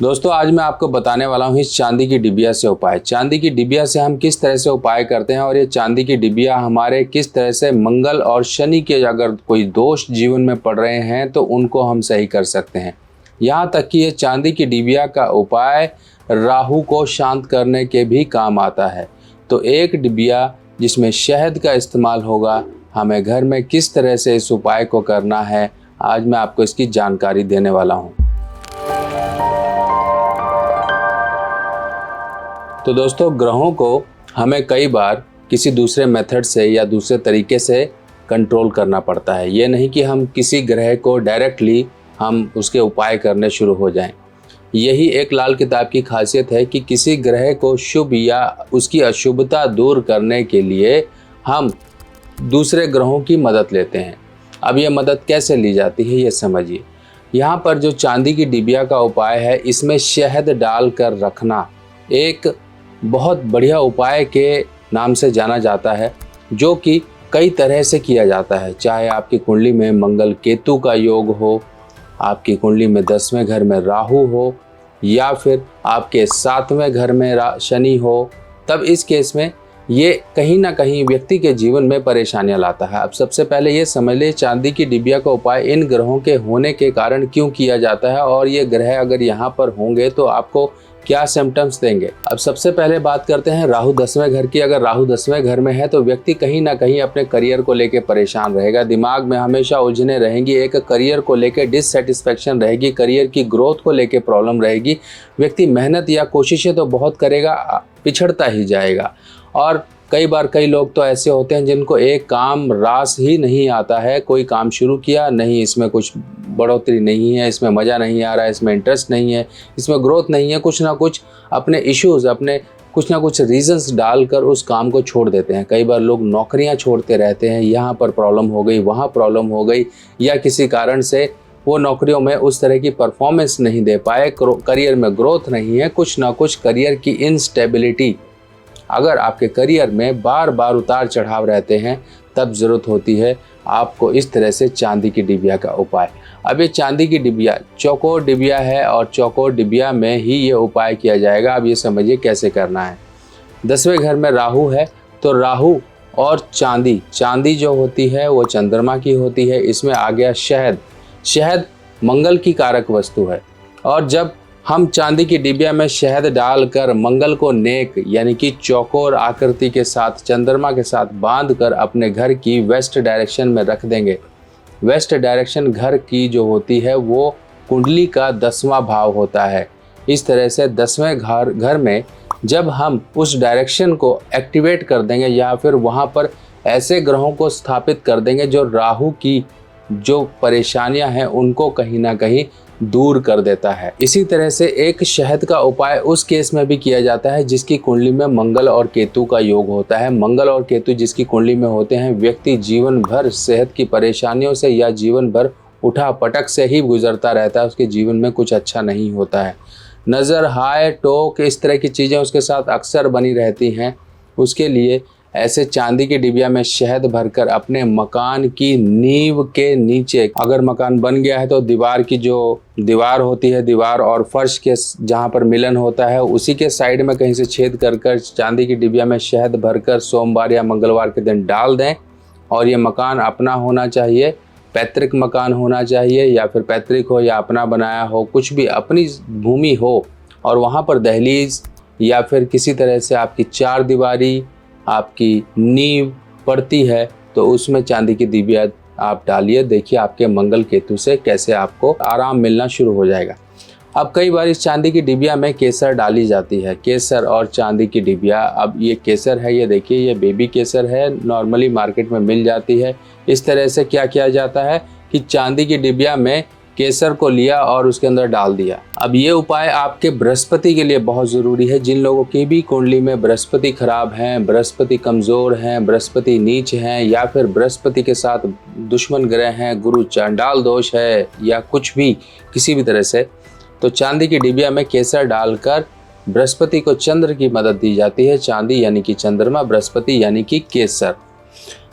दोस्तों आज मैं आपको बताने वाला हूँ इस चांदी की डिबिया से उपाय। चांदी की डिबिया से हम किस तरह से उपाय करते हैं और ये चांदी की डिबिया हमारे किस तरह से मंगल और शनि के अगर कोई दोष जीवन में पड़ रहे हैं तो उनको हम सही कर सकते हैं। यहाँ तक कि ये चांदी की डिबिया का उपाय राहु को शांत करने के भी काम आता है। तो एक डिबिया जिसमें शहद का इस्तेमाल होगा, हमें घर में किस तरह से इस उपाय को करना है, आज मैं आपको इसकी जानकारी देने वाला हूँ। तो दोस्तों ग्रहों को हमें कई बार किसी दूसरे मेथड से या दूसरे तरीके से कंट्रोल करना पड़ता है। ये नहीं कि हम किसी ग्रह को डायरेक्टली हम उसके उपाय करने शुरू हो जाएं। यही एक लाल किताब की खासियत है कि किसी ग्रह को शुभ या उसकी अशुभता दूर करने के लिए हम दूसरे ग्रहों की मदद लेते हैं। अब ये मदद कैसे ली जाती है ये समझिए। यहाँ पर जो चांदी की डिबिया का उपाय है, इसमें शहद डाल कर रखना एक बहुत बढ़िया उपाय के नाम से जाना जाता है, जो कि कई तरह से किया जाता है। चाहे आपकी कुंडली में मंगल केतु का योग हो, आपकी कुंडली में 10वें घर में राहु हो, या फिर आपके 7वें घर में शनि हो, तब इस केस में ये कहीं ना कहीं व्यक्ति के जीवन में परेशानियां लाता है। अब सबसे पहले ये समझ ले चांदी की डिबिया का उपाय इन ग्रहों के होने के कारण क्यों किया जाता है और ये ग्रह अगर यहाँ पर होंगे तो आपको क्या सिम्टम्स देंगे। अब सबसे पहले बात करते हैं राहु 10वें घर की। अगर राहु 10वें घर में है तो व्यक्ति कहीं ना कहीं अपने करियर को लेकर परेशान रहेगा, दिमाग में हमेशा उलझने रहेंगी, एक करियर को लेकर डिससेटिस्फेक्शन रहेगी, करियर की ग्रोथ को लेकर प्रॉब्लम रहेगी। व्यक्ति मेहनत या कोशिशें तो बहुत करेगा, पिछड़ता ही जाएगा। और कई बार कई लोग तो ऐसे होते हैं जिनको एक काम रास ही नहीं आता है। कोई काम शुरू किया, नहीं इसमें कुछ बढ़ोतरी नहीं है, इसमें मज़ा नहीं आ रहा है, इसमें इंटरेस्ट नहीं है, इसमें ग्रोथ नहीं है, कुछ ना कुछ अपने इश्यूज़, अपने कुछ ना कुछ रीजंस डालकर उस काम को छोड़ देते हैं। कई बार लोग नौकरियां छोड़ते रहते हैं, यहाँ पर प्रॉब्लम हो गई, वहाँ प्रॉब्लम हो गई, या किसी कारण से वो नौकरियों में उस तरह की परफॉर्मेंस नहीं दे पाए, करियर में ग्रोथ नहीं है, कुछ ना कुछ करियर की इनस्टेबिलिटी। अगर आपके करियर में बार बार उतार चढ़ाव रहते हैं तब ज़रूरत होती है आपको इस तरह से चांदी की डिबिया का उपाय। अब ये चांदी की डिबिया चौकोर डिबिया है और चौकोर डिबिया में ही ये उपाय किया जाएगा। अब ये समझिए कैसे करना है। 10वें घर में राहु है तो राहु और चांदी जो होती है वो चंद्रमा की होती है। इसमें आ गया शहद। शहद मंगल की कारक वस्तु है और जब हम चांदी की डिबिया में शहद डालकर मंगल को नेक यानी कि चौकोर आकृति के साथ चंद्रमा के साथ बांधकर अपने घर की वेस्ट डायरेक्शन में रख देंगे। वेस्ट डायरेक्शन घर की जो होती है वो कुंडली का 10वां भाव होता है। इस तरह से 10वें घर में जब हम उस डायरेक्शन को एक्टिवेट कर देंगे या फिर वहाँ पर ऐसे ग्रहों को स्थापित कर देंगे जो राहु की जो परेशानियां हैं उनको कहीं ना कहीं दूर कर देता है। इसी तरह से एक शहद का उपाय उस केस में भी किया जाता है जिसकी कुंडली में मंगल और केतु का योग होता है। मंगल और केतु जिसकी कुंडली में होते हैं, व्यक्ति जीवन भर सेहत की परेशानियों से या जीवन भर उठा पटक से ही गुजरता रहता है, उसके जीवन में कुछ अच्छा नहीं होता है। नज़र, हाय, टोक, इस तरह की चीज़ें उसके साथ अक्सर बनी रहती हैं। उसके लिए ऐसे चांदी की डिबिया में शहद भरकर अपने मकान की नींव के नीचे, अगर मकान बन गया है तो दीवार की जो दीवार होती है, दीवार और फर्श के जहाँ पर मिलन होता है उसी के साइड में कहीं से छेद कर चांदी की डिबिया में शहद भरकर सोमवार या मंगलवार के दिन डाल दें। और ये मकान अपना होना चाहिए, पैतृक मकान होना चाहिए, या फिर पैतृक हो या अपना बनाया हो, कुछ भी अपनी भूमि हो, और वहाँ पर दहलीज या फिर किसी तरह से आपकी चार दीवारी, आपकी नींव पड़ती है तो उसमें चांदी की डिबिया आप डालिए। देखिए आपके मंगल केतु से कैसे आपको आराम मिलना शुरू हो जाएगा। अब कई बार इस चांदी की डिबिया में केसर डाली जाती है। केसर और चांदी की डिबिया, अब ये केसर है, ये देखिए ये बेबी केसर है, नॉर्मली मार्केट में मिल जाती है। इस तरह से क्या किया जाता है कि चांदी की डिबिया में केसर को लिया और उसके अंदर डाल दिया। अब ये उपाय आपके बृहस्पति के लिए बहुत ज़रूरी है। जिन लोगों की भी कुंडली में बृहस्पति खराब हैं, बृहस्पति कमज़ोर हैं, बृहस्पति नीच हैं, या फिर बृहस्पति के साथ दुश्मन ग्रह हैं, गुरु चांडाल दोष है, या कुछ भी किसी भी तरह से, तो चांदी की डिबिया में केसर डालकर बृहस्पति को चंद्र की मदद दी जाती है। चांदी यानी कि चंद्रमा, बृहस्पति यानी कि केसर।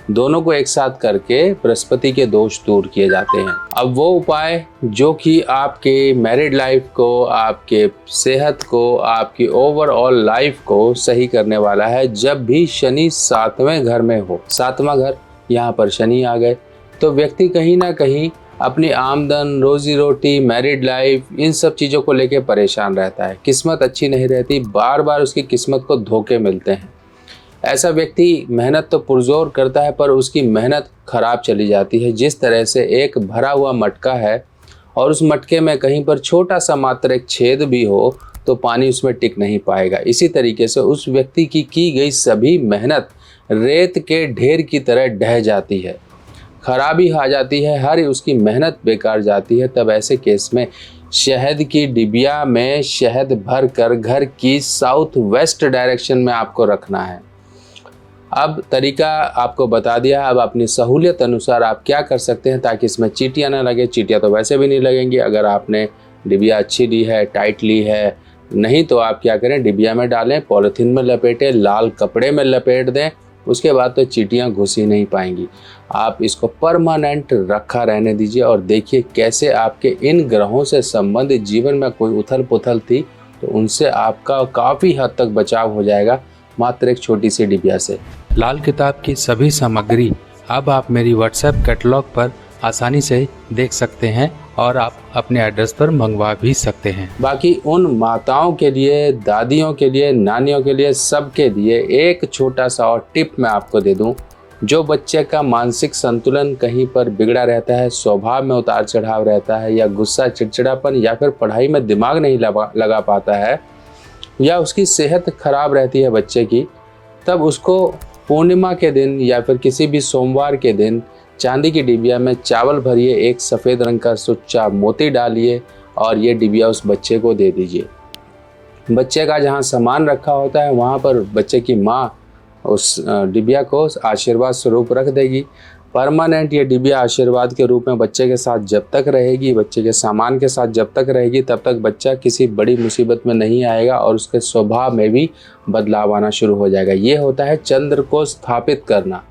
दोनों को एक साथ करके बृहस्पति के दोष दूर किए जाते हैं। अब वो उपाय जो कि आपके मैरिड लाइफ को, आपके सेहत को, आपकी ओवरऑल लाइफ को सही करने वाला है, जब भी शनि 7वें घर में हो, 7वां घर यहाँ पर शनि आ गए, तो व्यक्ति कहीं ना कहीं अपनी आमदन, रोजी रोटी, मैरिड लाइफ, इन सब चीज़ों को लेके परेशान रहता है। किस्मत अच्छी नहीं रहती, बार बार उसकी किस्मत को धोखे मिलते हैं। ऐसा व्यक्ति मेहनत तो पुरजोर करता है पर उसकी मेहनत खराब चली जाती है। जिस तरह से एक भरा हुआ मटका है और उस मटके में कहीं पर छोटा सा मात्र एक छेद भी हो तो पानी उसमें टिक नहीं पाएगा। इसी तरीके से उस व्यक्ति की गई सभी मेहनत रेत के ढेर की तरह ढह जाती है, खराबी आ जाती है, हर उसकी मेहनत बेकार जाती है। तब ऐसे केस में शहद की डिबिया में शहद भर कर घर की साउथ वेस्ट डायरेक्शन में आपको रखना है। अब तरीका आपको बता दिया, अब अपनी सहूलियत अनुसार आप क्या कर सकते हैं ताकि इसमें चींटियाँ ना लगे। चींटियाँ तो वैसे भी नहीं लगेंगी अगर आपने डिबिया अच्छी ली है, टाइट ली है। नहीं तो आप क्या करें, डिबिया में डालें, पॉलीथीन में लपेटें, लाल कपड़े में लपेट दें, उसके बाद तो चींटियाँ घुस ही नहीं पाएंगी। आप इसको परमानेंट रखा रहने दीजिए और देखिए कैसे आपके इन ग्रहों से संबंधित जीवन में कोई उथल पुथल थी तो उनसे आपका काफ़ी हद तक बचाव हो जाएगा मात्र एक छोटी सी डिबिया से। लाल किताब की सभी सामग्री अब आप मेरी व्हाट्सएप कैटलॉग पर आसानी से देख सकते हैं और आप अपने एड्रेस पर मंगवा भी सकते हैं। बाकी उन माताओं के लिए, दादियों के लिए, नानियों के लिए, सबके लिए एक छोटा सा और टिप मैं आपको दे दूं। जो बच्चे का मानसिक संतुलन कहीं पर बिगड़ा रहता है, स्वभाव में उतार चढ़ाव रहता है, या गुस्सा, चिड़चिड़ापन, या फिर पढ़ाई में दिमाग नहीं लगा पाता है, या उसकी सेहत खराब रहती है बच्चे की, तब उसको पूर्णिमा के दिन या फिर किसी भी सोमवार के दिन चांदी की डिबिया में चावल भरिए, एक सफ़ेद रंग का सुच्चा मोती डालिए और ये डिबिया उस बच्चे को दे दीजिए। बच्चे का जहाँ सामान रखा होता है वहाँ पर बच्चे की माँ उस डिबिया को आशीर्वाद स्वरूप रख देगी। परमानेंट ये डिबिया आशीर्वाद के रूप में बच्चे के साथ जब तक रहेगी, बच्चे के सामान के साथ जब तक रहेगी, तब तक बच्चा किसी बड़ी मुसीबत में नहीं आएगा और उसके स्वभाव में भी बदलाव आना शुरू हो जाएगा। ये होता है चंद्र को स्थापित करना।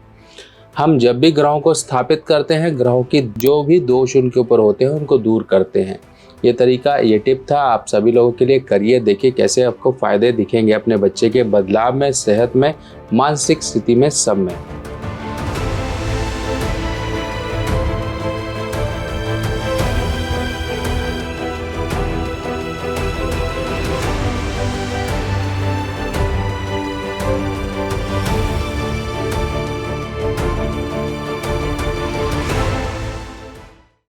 हम जब भी ग्रहों को स्थापित करते हैं, ग्रहों की जो भी दोष उनके ऊपर होते हैं उनको दूर करते हैं। ये तरीका, ये टिप था आप सभी लोगों के लिए। करिए, देखिए कैसे आपको फ़ायदे दिखेंगे अपने बच्चे के बदलाव में, सेहत में, मानसिक स्थिति में, सब में।